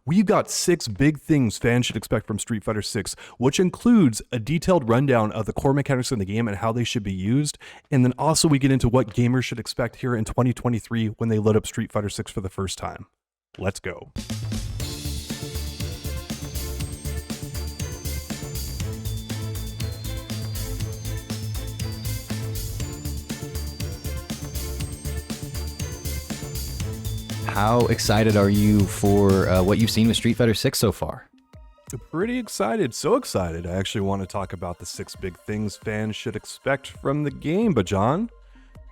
we've got 6 big things fans should expect from Street Fighter 6, which includes a detailed rundown of the core mechanics in the game and how they should be used. And then also we get into what gamers should expect here in 2023 when they load up Street Fighter 6 for the first time. Let's go. How excited are you for what you've seen with Street Fighter 6 so far? Pretty excited, so excited. I actually want to talk about the 6 big things fans should expect from the game. But John,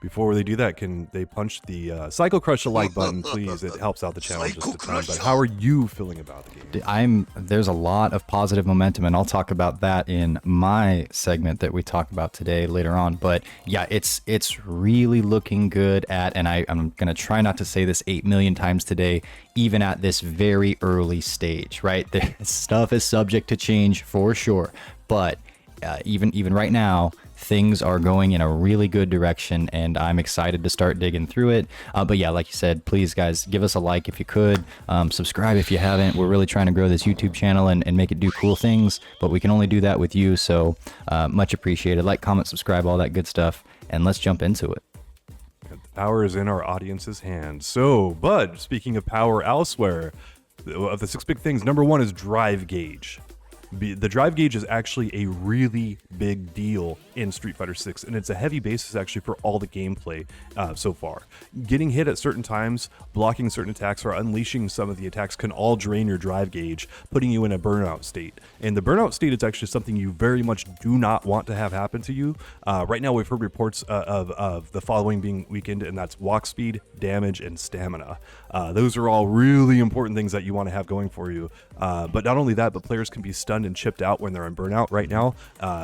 before they do that, can they punch the Cycle Crush the like button, please? It helps out the channel just a ton. But how are you feeling about the game? There's a lot of positive momentum, and I'll talk about that in my segment that we talk about today later on. But yeah, it's really looking good and I'm gonna try not to say this 8 million times today, even at this very early stage, right? The stuff is subject to change for sure, but even right now, things are going in a really good direction, and I'm excited to start digging through it. But yeah, like you said, please guys, give us a like if you could, subscribe if you haven't. We're really trying to grow this YouTube channel and make it do cool things, but we can only do that with you, so much appreciated. Like, comment, subscribe, all that good stuff, and let's jump into it. The power is in our audience's hands. So, Bud, speaking of power elsewhere, of the 6 big things, number 1 is drive gauge. The drive gauge is actually a really big deal in Street Fighter 6, and it's a heavy basis actually for all the gameplay so far. Getting hit at certain times, blocking certain attacks, or unleashing some of the attacks can all drain your drive gauge, putting you in a burnout state. And the burnout state is actually something you very much do not want to have happen to you. Right now we've heard reports of the following being weakened, and that's walk speed, damage, and stamina. Those are all really important things that you want to have going for you. But not only that, but players can be stunned and chipped out when they're in burnout right now.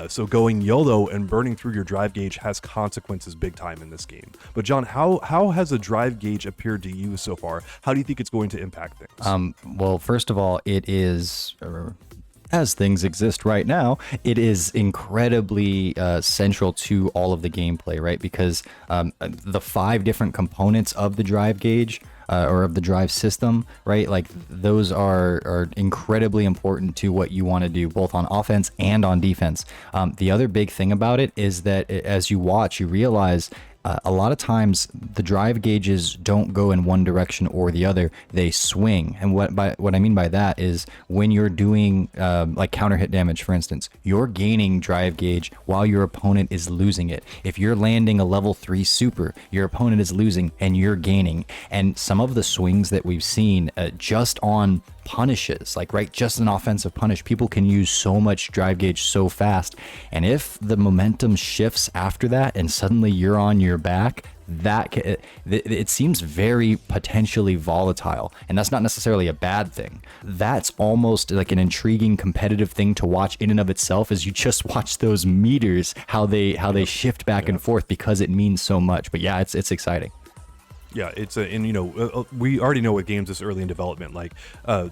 So going YOLO and burning through your drive gauge has consequences big time in this game. But John, how has a drive gauge appeared to you so far? How do you think it's going to impact things? Well, first of all, it is, as things exist right now, it is incredibly central to all of the gameplay, right? Because the 5 different components of the drive gauge or of the drive system, right? Like those are incredibly important to what you want to do, both on offense and on defense. The other big thing about it is that as you watch, you realize a lot of times the drive gauges don't go in one direction or the other, they swing. And what I mean by that is when you're doing like counter hit damage, for instance, you're gaining drive gauge while your opponent is losing it. If you're landing a level 3 super, your opponent is losing and you're gaining. And some of the swings that we've seen just on punishes, like just an offensive punish, people can use so much drive gauge so fast, and if the momentum shifts after that and suddenly you're on your back, it seems very potentially volatile, and that's not necessarily a bad thing. That's almost like an intriguing competitive thing to watch in and of itself, as you just watch those meters, how they shift back and forth, because it means so much. But yeah, it's exciting. Yeah, we already know with games this early in development, like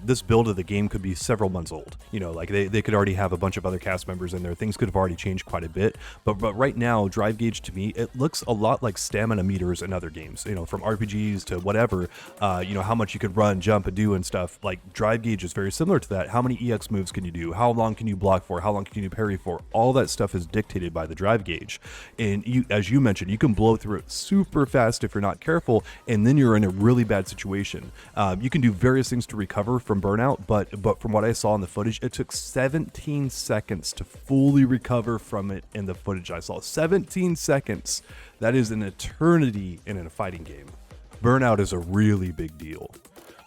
this build of the game could be several months old. Like they could already have a bunch of other cast members in there. Things could have already changed quite a bit. But right now, drive gauge to me, it looks a lot like stamina meters in other games. From RPGs to whatever. How much you could run, jump, and do and stuff. Like drive gauge is very similar to that. How many EX moves can you do? How long can you block for? How long can you parry for? All that stuff is dictated by the drive gauge. And as you mentioned, you can blow through it super fast if you're not careful, and then you're in a really bad situation. You can do various things to recover from burnout, but from what I saw in the footage, it took 17 seconds to fully recover from it in the footage I saw. 17 seconds. That is an eternity in a fighting game. Burnout is a really big deal.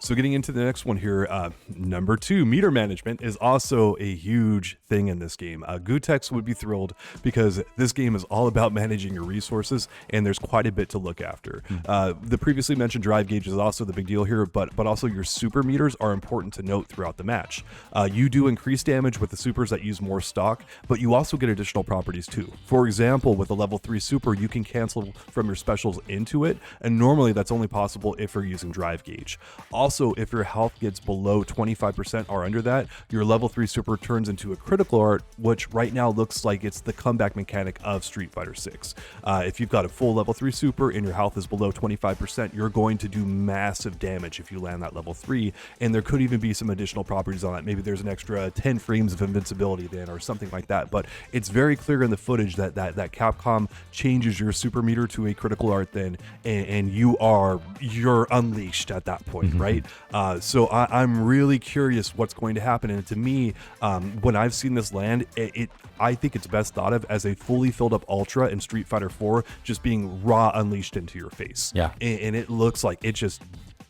So getting into the next one here, number 2, meter management is also a huge thing in this game. Gutex would be thrilled because this game is all about managing your resources, and there's quite a bit to look after. The previously mentioned drive gauge is also the big deal here, but also your super meters are important to note throughout the match. You do increase damage with the supers that use more stock, but you also get additional properties too. For example, with a level 3 super, you can cancel from your specials into it, and normally that's only possible if you're using drive gauge. Also, Also, if your health gets below 25% or under that, your level 3 super turns into a critical art, which right now looks like it's the comeback mechanic of Street Fighter 6. If you've got a full level 3 super and your health is below 25%, you're going to do massive damage if you land that level 3, and there could even be some additional properties on that. Maybe there's an extra 10 frames of invincibility then, or something like that. But it's very clear in the footage that Capcom changes your super meter to a critical art then, and you're unleashed at that point, right? So I'm really curious what's going to happen. And to me, when I've seen this land, I think it's best thought of as a fully filled up Ultra in Street Fighter 4 just being raw unleashed into your face. Yeah. And it looks like it just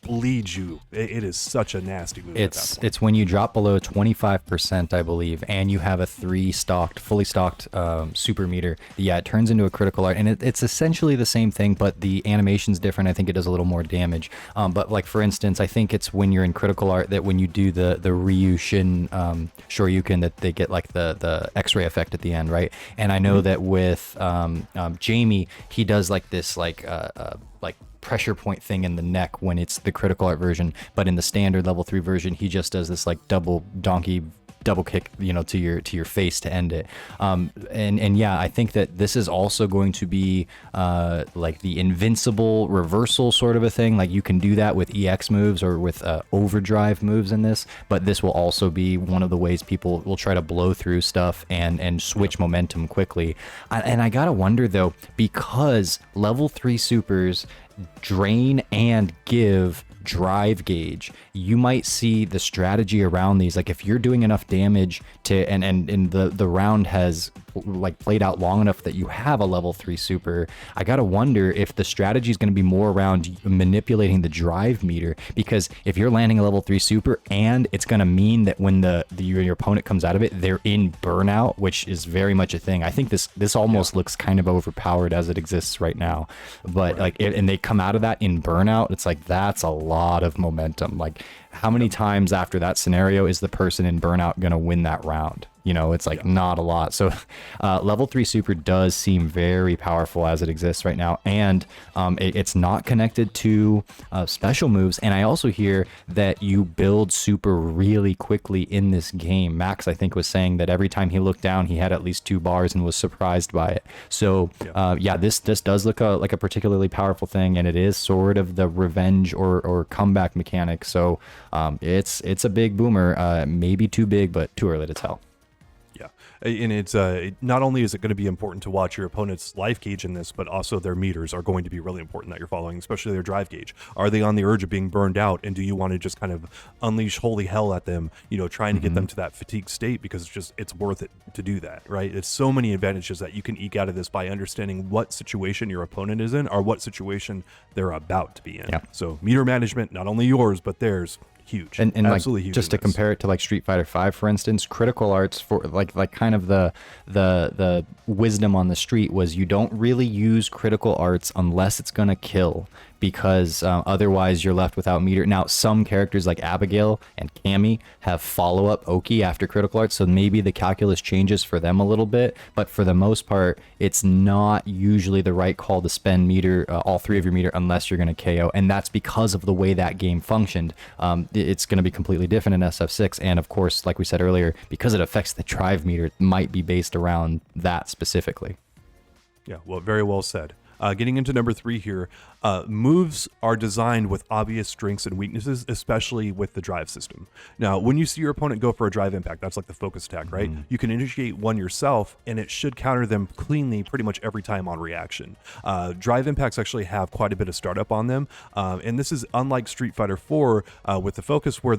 bleeds you. It is such a nasty move. It's when you drop below 25%, I believe, and you have a fully stocked super meter. Yeah, it turns into a critical art, and it's essentially the same thing, but the animation's different. I think it does a little more damage. But like for instance, I think it's when you're in critical art that when you do the Ryu Shin Shoryuken that they get like the X-ray effect at the end, right? And I know that with Jamie, he does like this like pressure point thing in the neck when it's the critical art version, but in the standard level 3 version he just does this like double kick, to your face to end it. And yeah, I think that this is also going to be like the invincible reversal sort of a thing. Like you can do that with EX moves or with overdrive moves in this, but this will also be one of the ways people will try to blow through stuff and switch momentum quickly. And I gotta wonder though, because level 3 supers drain and give drive gauge, you might see the strategy around these. Like if you're doing enough damage to and the round has like played out long enough that you have a level 3 super, I gotta wonder if the strategy is going to be more around manipulating the drive meter, because if you're landing a level 3 super and it's going to mean that when your opponent comes out of it, they're in burnout, which is very much a thing. I think this almost looks kind of overpowered as it exists right now, but and they come out of that in burnout, it's like that's a lot of momentum. Like how many times after that scenario is the person in burnout going to win that round? It's like not a lot. So level 3 super does seem very powerful as it exists right now. And it's not connected to special moves. And I also hear that you build super really quickly in this game. Max, I think, was saying that every time he looked down, he had at least 2 bars and was surprised by it. So this does look like a particularly powerful thing. And it is sort of the revenge or comeback mechanic. So it's a big boomer, maybe too big, but too early to tell. And it's not only is it going to be important to watch your opponent's life gauge in this, but also their meters are going to be really important that you're following, especially their drive gauge. Are they on the urge of being burned out, and do you want to just kind of unleash holy hell at them, trying to get them to that fatigue state, because it's worth it to do that, right? It's so many advantages that you can eke out of this by understanding what situation your opponent is in or what situation they're about to be in. So meter management, not only yours but theirs, huge. And absolutely like, huge. Just to compare it to like Street Fighter 5, for instance, critical arts for like kind of the wisdom on the street was you don't really use critical arts unless it's gonna kill, because otherwise you're left without meter. Now, some characters like Abigail and Cammy have follow-up Oki after critical arts, so maybe the calculus changes for them a little bit, but for the most part, it's not usually the right call to spend meter, all 3 of your meter, unless you're going to KO, and that's because of the way that game functioned. It's going to be completely different in SF6, and of course, like we said earlier, because it affects the drive meter, it might be based around that specifically. Yeah, well, very well said. Getting into number 3 here, moves are designed with obvious strengths and weaknesses, especially with the drive system. Now, when you see your opponent go for a drive impact, that's like the focus attack, right? You can initiate one yourself, and it should counter them cleanly pretty much every time on reaction. Drive impacts actually have quite a bit of startup on them, and this is unlike Street Fighter 4 with the focus, where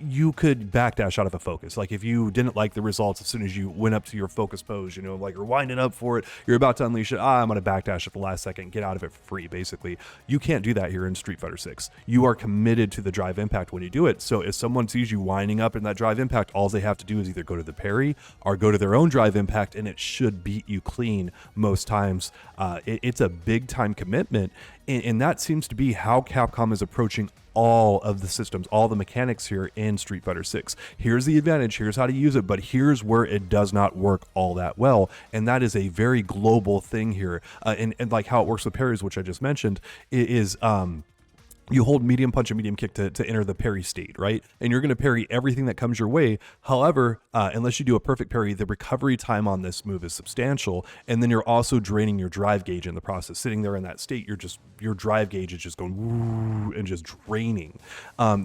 you could backdash out of a focus. Like if you didn't like the results as soon as you went up to your focus pose, like you're winding up for it, you're about to unleash it, I'm going to backdash at the last second, get out of it for free, basically. You can't do that here in Street Fighter 6. You are committed to the drive impact when you do it. So if someone sees you winding up in that drive impact, all they have to do is either go to the parry or go to their own drive impact, and it should beat you clean most times. It's a big time commitment, and that seems to be how Capcom is approaching all of the systems, all the mechanics here in Street Fighter 6. Here's the advantage, here's how to use it, but here's where it does not work all that well, and that is a very global thing here. And like how it works with parries, which I just mentioned, is you hold medium punch and medium kick to enter the parry state, right? And you're going to parry everything that comes your way. However, unless you do a perfect parry, the recovery time on this move is substantial. And then you're also draining your drive gauge in the process. Sitting there in that state, your drive gauge is just going woo and just draining.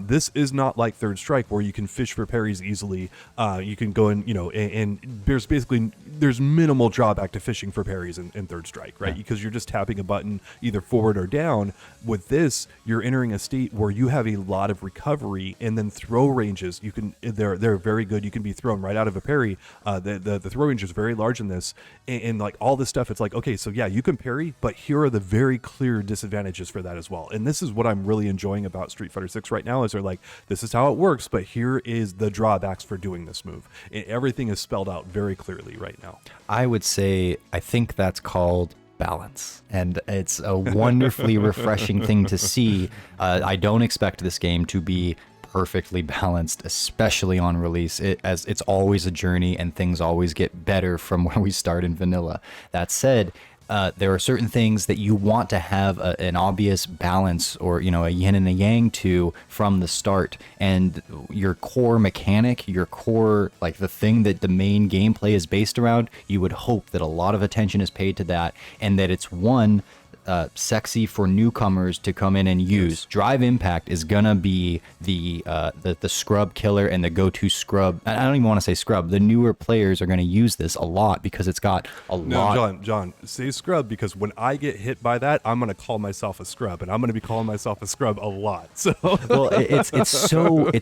This is not like Third Strike where you can fish for parries easily. You can go in, and there's minimal drawback to fishing for parries in Third Strike, right? Because you're just tapping a button either forward or down. With this, you're entering a state where you have a lot of recovery, and then throw ranges. They're very good. You can be thrown right out of a parry. The throw range is very large in this, and like all this stuff, it's like, okay, so yeah, you can parry, but here are the very clear disadvantages for that as well. And this is what I'm really enjoying about Street Fighter 6 right now, is they're like, this is how it works, but here is the drawbacks for doing this move. And everything is spelled out very clearly right now. I would say, I think that's called balance, and it's a wonderfully refreshing thing to see. I don't expect this game to be perfectly balanced, especially on release, as it's always a journey and things always get better from where we start in vanilla. That said, there are certain things that you want to have an obvious balance, or a yin and a yang to from the start. And your core mechanic, your core, like the thing that the main gameplay is based around, you would hope that a lot of attention is paid to that, and that it's sexy for newcomers to come in and use. Yes. Drive Impact is gonna be the scrub killer and the go-to scrub. I don't even want to say scrub. The newer players are gonna use this a lot because it's got a lot. John, say scrub, because when I get hit by that, I'm gonna call myself a scrub, and I'm gonna be calling myself a scrub a lot. So well, it's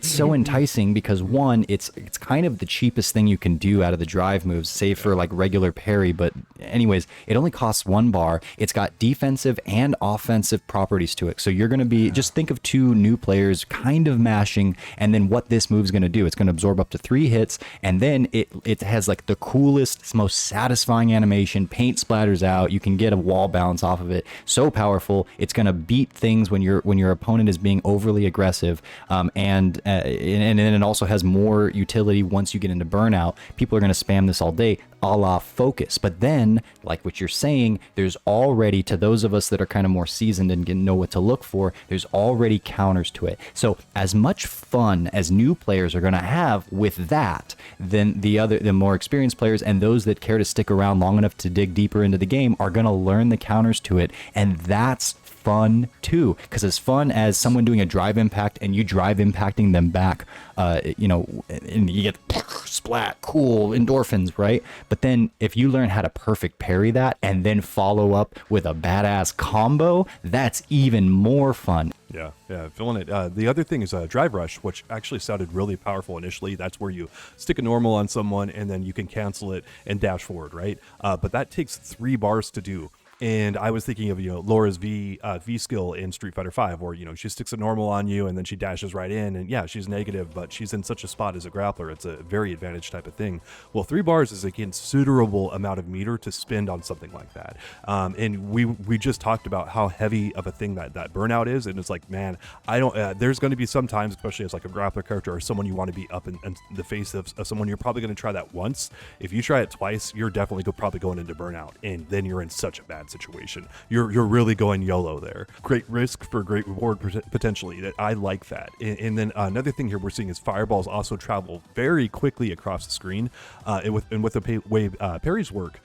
so enticing because one, it's kind of the cheapest thing you can do out of the drive moves, save for like regular parry. But anyways, it only costs 1 bar. It's got defensive and offensive properties to it. So you're going to be, just think of 2 new players kind of mashing, and then what this move's going to do, it's going to absorb up to 3 hits, and then it has like the coolest, most satisfying animation. Paint splatters out. You can get a wall bounce off of it. So powerful. It's going to beat things when your opponent is being overly aggressive. And then it also has more utility once you get into burnout. People are going to spam this all day, a la Focus. But then, like what you're saying, there's already, to those of us that are kind of more seasoned and know what to look for, there's already counters to it. So as much fun as new players are going to have with that, then the more experienced players and those that care to stick around long enough to dig deeper into the game are going to learn the counters to it. And that's fun too, because as fun as someone doing a drive impact and you drive impacting them back, and you get splat, cool endorphins, right? But then if you learn how to perfect parry that and then follow up with a badass combo, that's even more fun. Yeah, feeling it. The other thing is Drive Rush, which actually sounded really powerful initially. That's where you stick a normal on someone and then you can cancel it and dash forward, right? But that takes 3 bars to do. And I was thinking of, Laura's V skill in Street Fighter 5, where, she sticks a normal on you and then she dashes right in, and yeah, she's negative, but she's in such a spot as a grappler. It's a very advantage type of thing. Well, 3 bars is a considerable amount of meter to spend on something like that. And we just talked about how heavy of a thing that burnout is, and it's like, man, I don't. There's going to be some times, especially as like a grappler character or someone you want to be up in the face of someone, you're probably going to try that once. If you try it twice, you're definitely probably going into burnout, and then you're in such a bad situation. You're really going YOLO there. Great risk for great reward potentially. That I like that. And then another thing here we're seeing is fireballs also travel very quickly across the screen. And with the way parries work,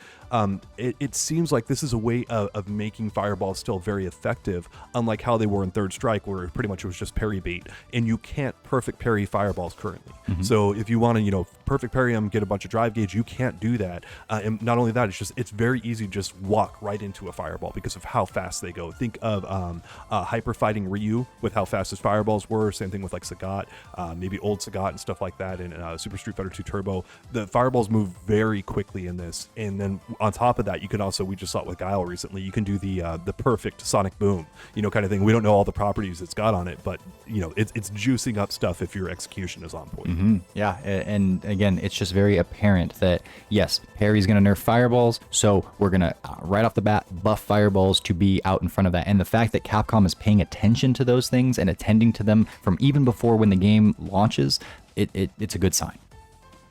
it seems like this is a way of making fireballs still very effective, unlike how they were in Third Strike, where pretty much it was just parry bait, and you can't perfect parry fireballs currently. Mm-hmm. So if you want to, perfect parry them, get a bunch of drive gauge, you can't do that. And not only that, it's very easy to just walk right into a fireball because of how fast they go. Think of Hyper Fighting Ryu with how fast his fireballs were. Same thing with like Sagat, maybe old Sagat and stuff like that in Super Street Fighter 2 Turbo. The fireballs move very quickly in this, and then on top of that, you can also, we just saw it with Guile recently, you can do the perfect sonic boom, kind of thing. We don't know all the properties it's got on it, but it's juicing up stuff if your execution is on point. Mm-hmm. Yeah, and again, it's just very apparent that yes, parry's going to nerf fireballs, so we're going to right off the bat buff fireballs to be out in front of that. And the fact that Capcom is paying attention to those things and attending to them from even before when the game launches, it's a good sign.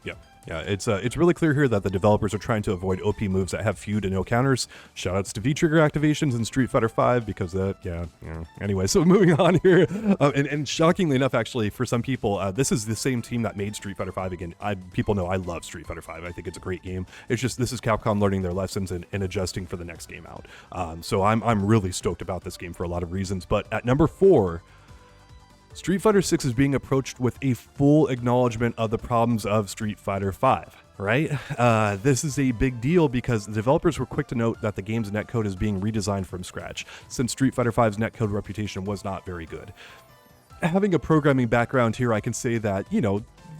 Yeah, Yeah, it's really clear here that the developers are trying to avoid OP moves that have few to no counters. Shoutouts to V-trigger activations in Street Fighter V because yeah. Anyway, so moving on here, and shockingly enough, actually, for some people, this is the same team that made Street Fighter V again. People know I love Street Fighter V. I think it's a great game. It's just this is Capcom learning their lessons and adjusting for the next game out. So I'm really stoked about this game for a lot of reasons. But at number 4. Street Fighter 6 is being approached with a full acknowledgement of the problems of Street Fighter 5, right? This is a big deal because the developers were quick to note that the game's netcode is being redesigned from scratch, since Street Fighter 5's netcode reputation was not very good. Having a programming background here, I can say that,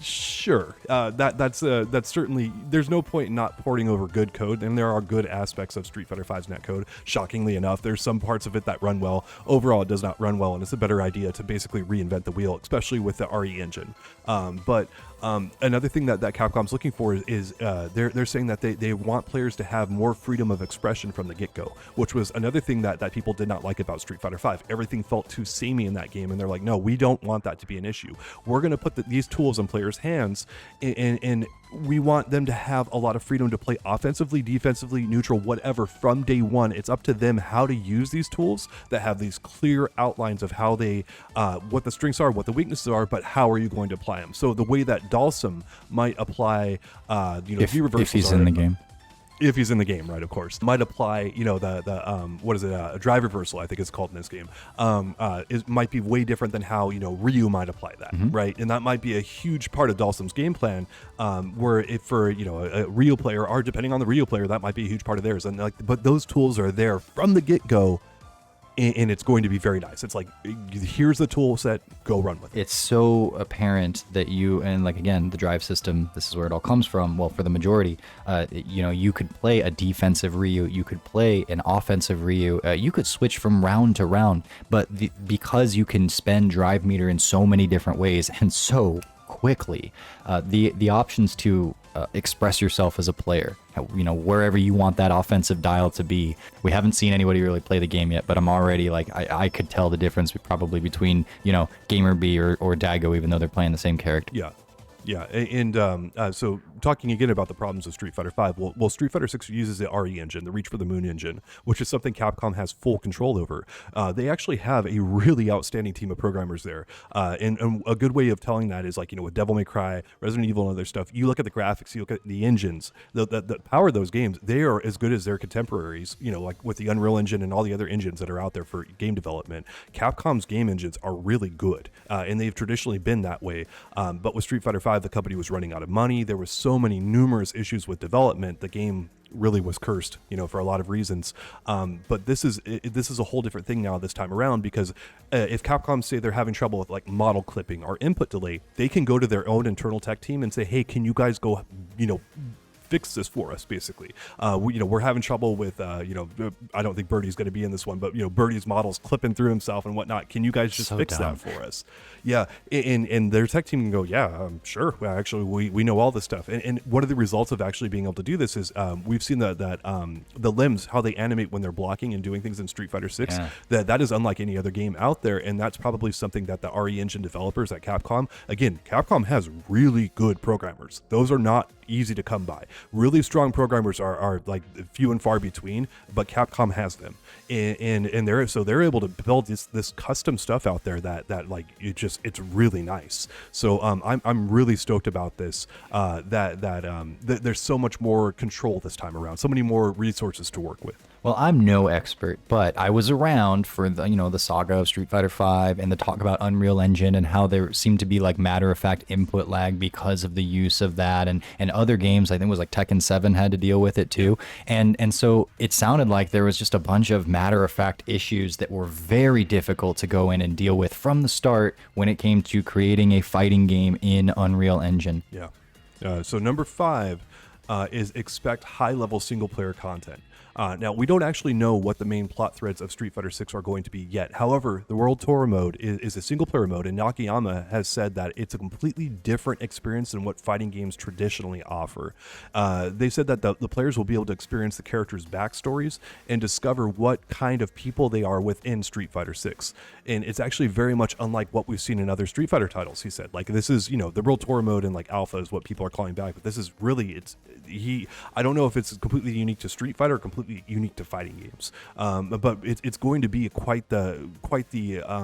sure, that's certainly, there's no point in not porting over good code, and there are good aspects of Street Fighter V's netcode. Shockingly enough, there's some parts of it that run well. Overall, it does not run well, and it's a better idea to basically reinvent the wheel, especially with the RE engine. But another thing that Capcom's looking for is they're saying that they want players to have more freedom of expression from the get-go, which was another thing that people did not like about Street Fighter V. Everything felt too samey in that game, and they're like, no, we don't want that to be an issue. We're going to put these tools in players' hands, and we want them to have a lot of freedom to play offensively, defensively, neutral, whatever from day one. It's up to them how to use these tools that have these clear outlines of how they, what the strengths are, what the weaknesses are, but how are you going to apply them? So the way that Dalsum might apply, if he's in the game. If he's in the game, right, of course, might apply, what is it, a drive reversal, I think it's called in this game, it might be way different than how, Ryu might apply that, right? And that might be a huge part of Dalsum's game plan, where if for, a Ryu player, or depending on the Ryu player, that might be a huge part of theirs. And but those tools are there from the get-go, and it's going to be very nice. It's like, here's the tool set, go run with it. It's so apparent that and again, the drive system, this is where it all comes from. Well, for the majority, you could play a defensive Ryu, you could play an offensive Ryu, you could switch from round to round, but because you can spend drive meter in so many different ways and so quickly, the options to express yourself as a player, wherever you want that offensive dial to be. We haven't seen anybody really play the game yet, but I'm already I could tell the difference probably between, Gamer B or Dago, even though they're playing the same character. Yeah, and so talking again about the problems of Street Fighter V, well, Street Fighter 6 uses the RE engine, the Reach for the Moon engine, which is something Capcom has full control over. They actually have a really outstanding team of programmers there, and a good way of telling that is with Devil May Cry, Resident Evil, and other stuff. You look at the graphics, you look at the engines, the power of those games. They are as good as their contemporaries. Like with the Unreal Engine and all the other engines that are out there for game development. Capcom's game engines are really good, and they've traditionally been that way. But with Street Fighter V, the company was running out of money. There was so many numerous issues with development. The game really was cursed, for a lot of reasons. But this is a whole different thing now this time around, because if Capcom say they're having trouble with model clipping or input delay, they can go to their own internal tech team and say, hey, can you guys go, fix this for us, basically. We're having trouble with, I don't think Birdie's going to be in this one, but, Birdie's model's clipping through himself and whatnot. Can you guys just fix that for us? Yeah, and their tech team can go, yeah, sure. Well, actually, we know all this stuff. And one of the results of actually being able to do this is we've seen that the limbs, how they animate when they're blocking and doing things in Street Fighter 6, that is unlike any other game out there, and that's probably something that the RE engine developers at Capcom, again, Capcom has really good programmers. Those are not easy to come by. Really strong programmers are few and far between, but Capcom has them, and they're able to build this custom stuff out there that it's really nice. So I'm really stoked about this. There's so much more control this time around, so many more resources to work with. Well, I'm no expert, but I was around for the saga of Street Fighter V and the talk about Unreal Engine and how there seemed to be matter-of-fact input lag because of the use of that, and other games, I think it was Tekken 7 had to deal with it too. And so it sounded like there was just a bunch of matter-of-fact issues that were very difficult to go in and deal with from the start when it came to creating a fighting game in Unreal Engine. Yeah. So number 5 is expect high-level single-player content. Now, we don't actually know what the main plot threads of Street Fighter 6 are going to be yet. However, the World Tour mode is a single-player mode, and Nakayama has said that it's a completely different experience than what fighting games traditionally offer. They said that the players will be able to experience the characters' backstories and discover what kind of people they are within Street Fighter 6. And it's actually very much unlike what we've seen in other Street Fighter titles, he said. Like, this is, the World Tour mode and like Alpha is what people are calling back, but this is really, I don't know if it's completely unique to Street Fighter or completely unique to fighting games, but it's going to be quite the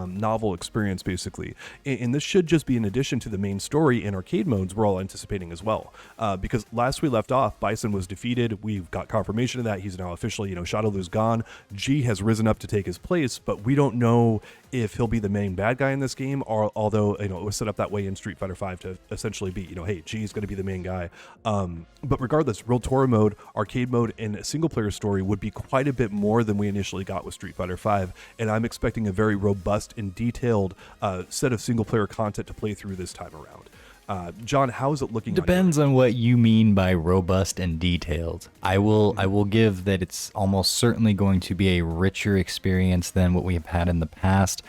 novel experience, basically. And this should just be an addition to the main story and arcade modes we're all anticipating as well. Because last we left off, Bison was defeated. We've got confirmation of that. He's now officially, Shadowlu's gone. G has risen up to take his place, but we don't know if he'll be the main bad guy in this game, or although it was set up that way in Street Fighter 5 to essentially be, hey, G is going to be the main guy. But regardless, World Tour mode, arcade mode, and a single player story would be quite a bit more than we initially got with Street Fighter 5, and I'm expecting a very robust and detailed set of single player content to play through this time around. John, how is it looking? Depends on what you mean by robust and detailed. I will give that it's almost certainly going to be a richer experience than what we have had in the past.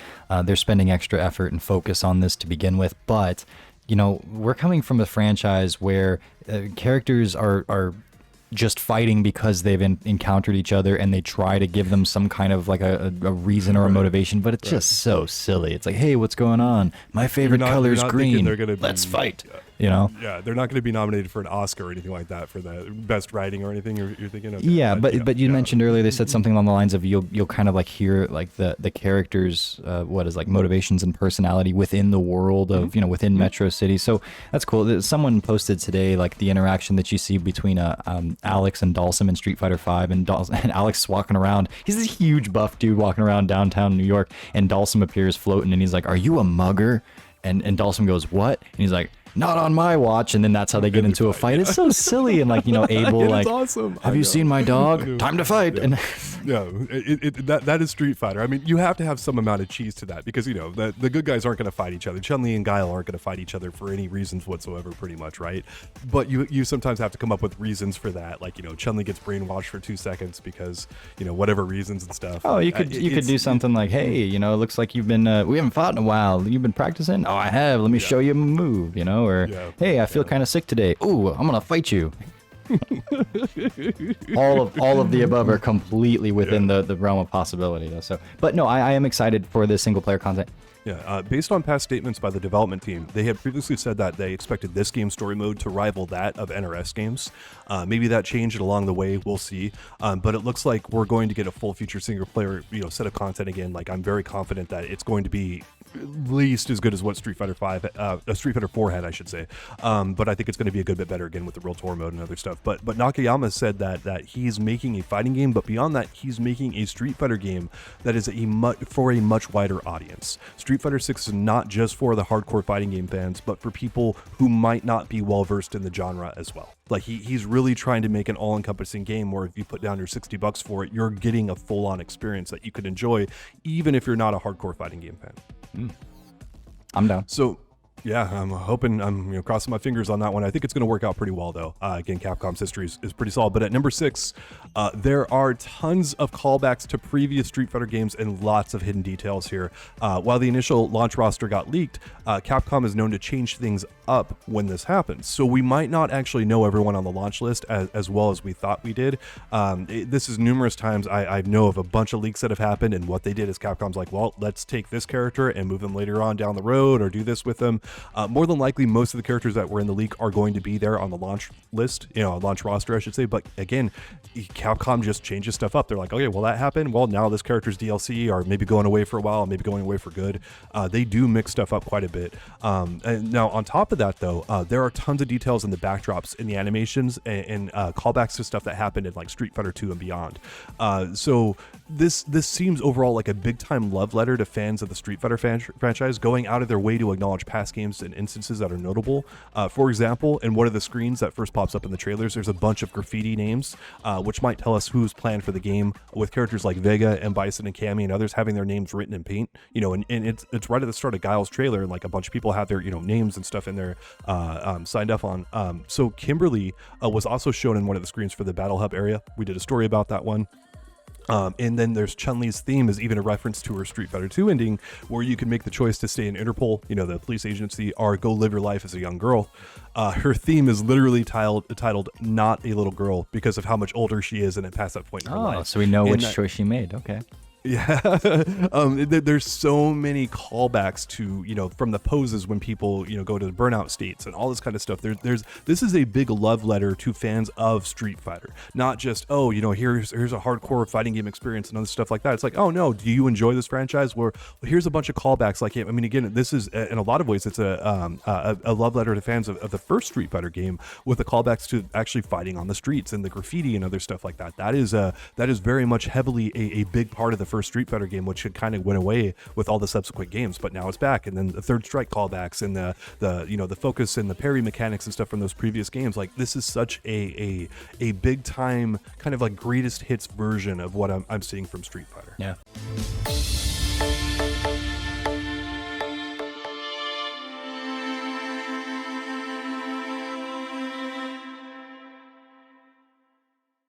They're spending extra effort and focus on this to begin with, but we're coming from a franchise where characters are just fighting because they've encountered each other, and they try to give them some kind of like a reason or a motivation, but it's just so silly. It's like, hey, what's going on? My favorite color is green. Let's fight. Yeah, they're not going to be nominated for an Oscar or anything like that for the best writing or anything. You're thinking of? Yeah, but you mentioned earlier they said something along the lines of you'll kind of like hear like the characters motivations and personality within the world of within Metro City. So that's cool. Someone posted today like the interaction that you see between Alex and Dalsum in Street Fighter 5, and Alex walking around. He's this huge buff dude walking around downtown New York, and Dalsum appears floating, and he's like, "Are you a mugger?" And Dalsum goes, "What?" And he's like, "Not on my watch." And then that's how they get into a fight. It's so silly. And Abel like, awesome. "Have you seen my dog? Time to fight." Yeah. And that is Street Fighter. I mean, you have to have some amount of cheese to that, because the good guys aren't going to fight each other. Chun-Li and Guile aren't going to fight each other for any reasons whatsoever, pretty much, right? But you sometimes have to come up with reasons for that, like Chun-Li gets brainwashed for 2 seconds because whatever reasons and stuff. Oh, you could do something like, "Hey, it looks like you've been we haven't fought in a while. You've been practicing." "Oh, I have. Let me show you a move." Or "Hey, I feel kind of sick today. Ooh, I'm gonna fight you." all of the above are completely within the realm of possibility, though. So, but no, I am excited for this single player content. Yeah, based on past statements by the development team, they had previously said that they expected this game's story mode to rival that of NRS games. Maybe that changed along the way, we'll see. But it looks like we're going to get a full feature single player, set of content again. Like, I'm very confident that it's going to be at least as good as what Street Fighter 4 had, I should say. But I think it's going to be a good bit better again with the World Tour mode and other stuff. But Nakayama said that he's making a fighting game, but beyond that, he's making a Street Fighter game that is for a much wider audience. Street Fighter 6 is not just for the hardcore fighting game fans, but for people who might not be well versed in the genre as well. Like, he's really trying to make an all-encompassing game where if you put down your $60 for it, you're getting a full-on experience that you could enjoy, even if you're not a hardcore fighting game fan. I'm down. So, yeah, I'm hoping, I'm crossing my fingers on that one. I think it's going to work out pretty well, though. Again, Capcom's history is pretty solid. But at number 6, there are tons of callbacks to previous Street Fighter games and lots of hidden details here. While the initial launch roster got leaked, Capcom is known to change things up when this happens. So we might not actually know everyone on the launch list as well as we thought we did. This is numerous times. I know of a bunch of leaks that have happened, and what they did is Capcom's like, well, let's take this character and move them later on down the road, or do this with them. More than likely, most of the characters that were in the leak are going to be there on the launch list, launch roster, I should say. But again, Capcom just changes stuff up. They're like, okay, well, that happened. Well, now this character's DLC, or maybe going away for a while, maybe going away for good. They do mix stuff up quite a bit. And now, on top of that, though, there are tons of details in the backdrops, in the animations, and callbacks to stuff that happened in like Street Fighter 2 and beyond. So this seems overall like a big-time love letter to fans of the Street Fighter franchise, going out of their way to acknowledge past games and instances that are notable. For example, in one of the screens that first pops up in the trailers, there's a bunch of graffiti names, which might tell us who's planned for the game, with characters like Vega and Bison and Cammy and others having their names written in paint. And it's right at the start of Guile's trailer, and like a bunch of people have their names and stuff in there signed up on. So Kimberly was also shown in one of the screens for the Battle Hub area. We did a story about that one. And then there's Chun-Li's theme is even a reference to her Street Fighter 2 ending, where you can make the choice to stay in Interpol, the police agency, or go live your life as a young girl. Her theme is literally titled "Not a Little Girl" because of how much older she is and it past that point in her life. So we know which choice she made. Okay. Yeah. There's so many callbacks to, from the poses when people, go to the burnout states and all this kind of stuff. This is a big love letter to fans of Street Fighter, not just, here's a hardcore fighting game experience and other stuff like that. It's like, oh no, do you enjoy this franchise? Well, here's a bunch of callbacks. Like, I mean, again, this is in a lot of ways, it's a love letter to fans of the first Street Fighter game, with the callbacks to actually fighting on the streets and the graffiti and other stuff like that. That is very much heavily a big part of the first Street Fighter game, which had kind of went away with all the subsequent games, but now it's back. And then the Third Strike callbacks and the focus and the parry mechanics and stuff from those previous games. Like, this is such a big time kind of like greatest hits version of what I'm seeing from Street Fighter. Yeah.